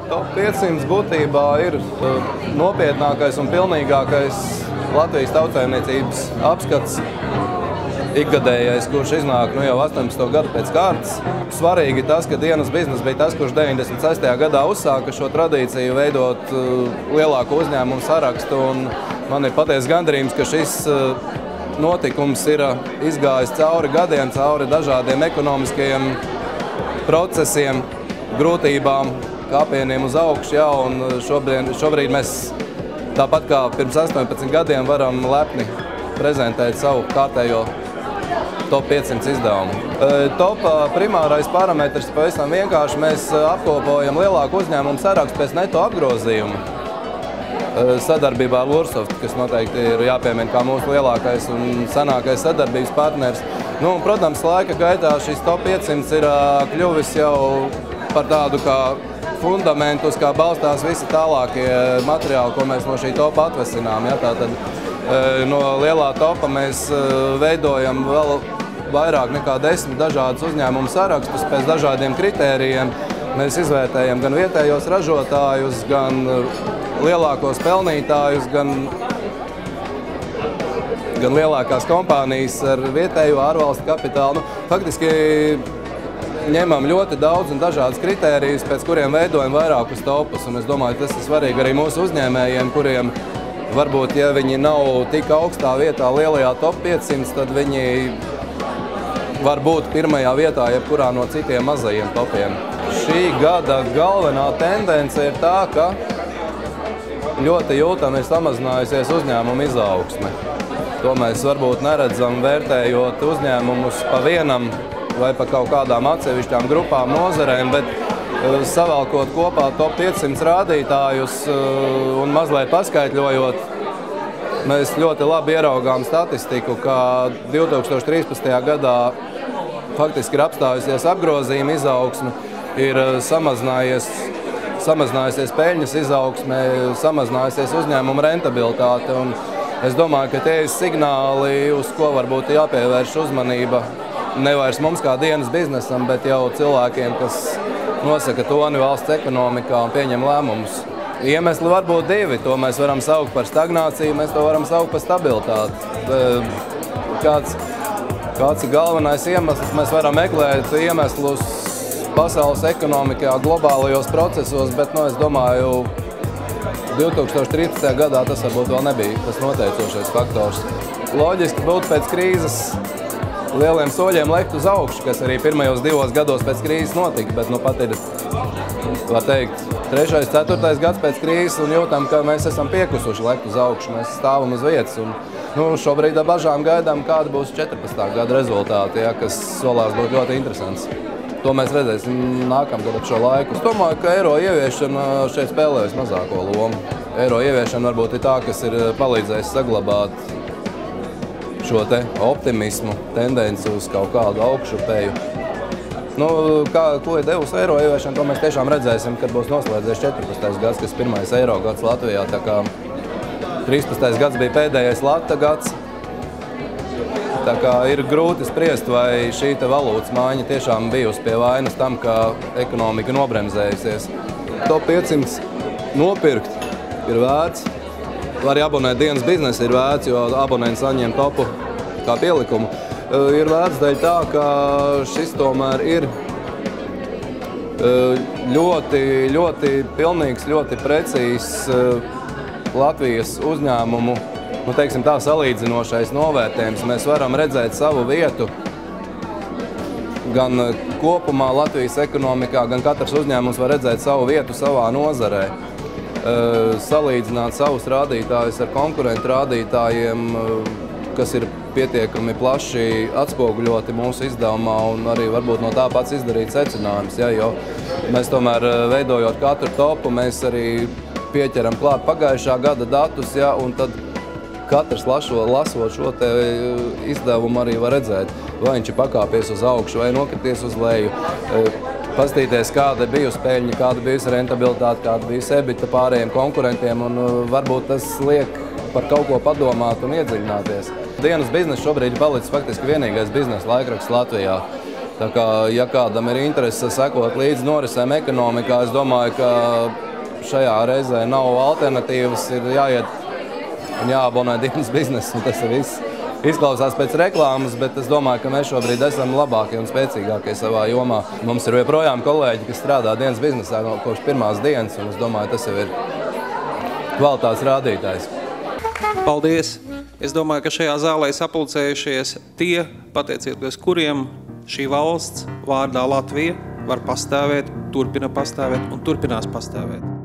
Top 500 būtībā ir nopietnākais un pilnīgākais Latvijas tautsājumniecības apskats ikgadējais, kurš iznāk jau 18 gadu pēc kārtas. Svarīgi tas, ka dienas bizness bija tas, kurš 96. gadā uzsāka šo tradīciju veidot lielāku uzņēmumu sarakstu. Un man ir patiesa gandarījums, ka šis notikums ir izgājis cauri gadiem, cauri dažādiem ekonomiskajiem procesiem, grūtībām, kāpieniem uz augšu, un šobrīd mēs, tāpat kā pirms 18 gadiem, varam lepni prezentēt savu kārtējo top 500 izdevumu. Top primārais parametrs pavisam vienkārši. Mēs apkopojam lielāku uzņēmumu sarakstu pēc neto apgrozījuma sadarbībā ar Lursoft, kas noteikti ir jāpiemina kā mūsu lielākais un senākais sadarbības partners. Protams, laika gaitā šis top 500 ir kļuvis jau par tādu kā fundamentu, uz kā balstās visi tālākie materiāli, ko mēs no šī topa atvesinām. Tātad no lielā topa mēs veidojam vēl vairāk nekā 10 dažādus uzņēmumu sarakstus pēc dažādiem kritērijiem. Mēs izvērtējam gan vietējos ražotājus, gan lielākos pelnītājus, gan lielākās kompānijas ar vietējo ārvalstu kapitālu. Faktiski ņemam ļoti daudz un dažādas kritērijus, pēc kuriem veidojam vairākus topus. Un es domāju, tas ir svarīgi arī mūsu uzņēmējiem, kuriem varbūt, ja viņi nav tik augstā vietā lielajā top 500, tad viņi var būt pirmajā vietā jebkurā no citiem mazajiem topiem. Šī gada galvenā tendence ir tā, ka ļoti jūtami ir samazinājusies uzņēmumu izaugsme. To mēs varbūt neredzam, vērtējot uzņēmumus pa vienam vai pa kaut kādām atsevišķām grupām nozarēm, bet savalkot kopā top 500 rādītājus un mazliet paskaitļojot, mēs ļoti labi ieraugām statistiku, ka 2013. gadā faktiski ir apstājusies apgrozījuma izaugsme, ir samazinājusies peļņas izaugsme, samazinājusies uzņēmuma rentabilitāte. Un es domāju, ka tie ir signāli, uz ko varbūt jāpievērš uzmanība ne vairs mums kā dienas biznesam, bet jau cilvēkiem, kas nosaka toni valsts ekonomikā un pieņem lēmumus. Iemesli var būt divi. To mēs varam saukt par stagnāciju, mēs to varam saukt par stabilitāti. Kāds ir galvenais iemesls? Mēs varam meklēt iemeslus pasaules ekonomikā, globālajos procesos, bet es domāju, 2013. gadā tas varbūt vēl nebija tas noteicošais faktors. Loģiski būtu pēc krīzes lieliem soļiem lekt uz augšu, kas arī pirmajos 2 gados pēc krīzes notika, bet pat ir, var teikt, 3., 4. gads pēc krīzes un jūtam, ka mēs esam piekusuši lekt uz augšu, mēs stāvam uz vietas. Un, šobrīd ar bažām gaidām, kāda būs 14. gada rezultāti, kas solās būt ļoti interesants. To mēs redzēsim nākamgad ap šo laiku. Es domāju, ka eiro ieviešana šeit spēlē vismazāko lomu. Eiro ieviešana varbūt ir tā, kas ir palīdzējis saglabāt šo te optimismu, tendenci uz kaut kādu augšupēju. Ko ir devusi eiro ieviešana, to mēs tiešām redzēsim, kad būs noslēdzies 14. gads, kas pirmais eiro gads Latvijā. Tā kā 13. gads bija pēdējais lata gads. Tā kā ir grūti spriest, vai šī valūtas maiņa tiešām bijusi pie vainas tam, ka ekonomika nobremzējusies. Top 500 nopirkt ir vērts. Arī abonēt dienas biznesa ir vērts, jo abonenti saņem topu kā pielikumu. Ir vērts dēļ tā, ka šis tomēr ir ļoti pilnīgs, ļoti precīzs Latvijas uzņēmumu, teiksim tā, salīdzinošais novērtējums. Mēs varam redzēt savu vietu gan kopumā Latvijas ekonomikā, gan katrs uzņēmums var redzēt savu vietu savā nozarē. Salīdzināt savus rādītājus ar konkurentu rādītājiem, kas ir pietiekami plaši atspoguļoti mūsu izdevumā un arī varbūt no tā pats izdarīt secinājums. Jo mēs tomēr veidojot katru topu, mēs arī pieķeram klāt pagājušā gada datus, un tad katrs lasot šo te izdevumu arī var redzēt, vai viņš ir pakāpies uz augšu vai nokrities uz leju. Paskatīties, kāda ir bijusi peļņa, kāda bijusi rentabilitāte, kāda bijusi EBITDA pārējiem konkurentiem, un varbūt tas liek par kaut ko padomāt un iedziļināties. Dienas biznesa šobrīd ir palicis faktiski vienīgais biznesa laikraksts Latvijā. Tā kā, ja kādam ir interese sekot līdz norisēm ekonomikā, es domāju, ka šajā reizē nav alternatīvas, ir jāiet un jāabonē dienas biznesu, un tas ir viss. Izklausās pēc reklāmas, bet es domāju, ka mēs šobrīd esam labākie un spēcīgākie savā jomā. Mums ir joprojām kolēģi, kas strādā dienas biznesā kopš pirmās dienas, un es domāju, tas jau ir kvalitātes rādītājs. Paldies! Es domāju, ka šajā zālē sapulcējušies tie, pateicoties kuriem šī valsts vārdā Latvija var pastāvēt, turpina pastāvēt un turpinās pastāvēt.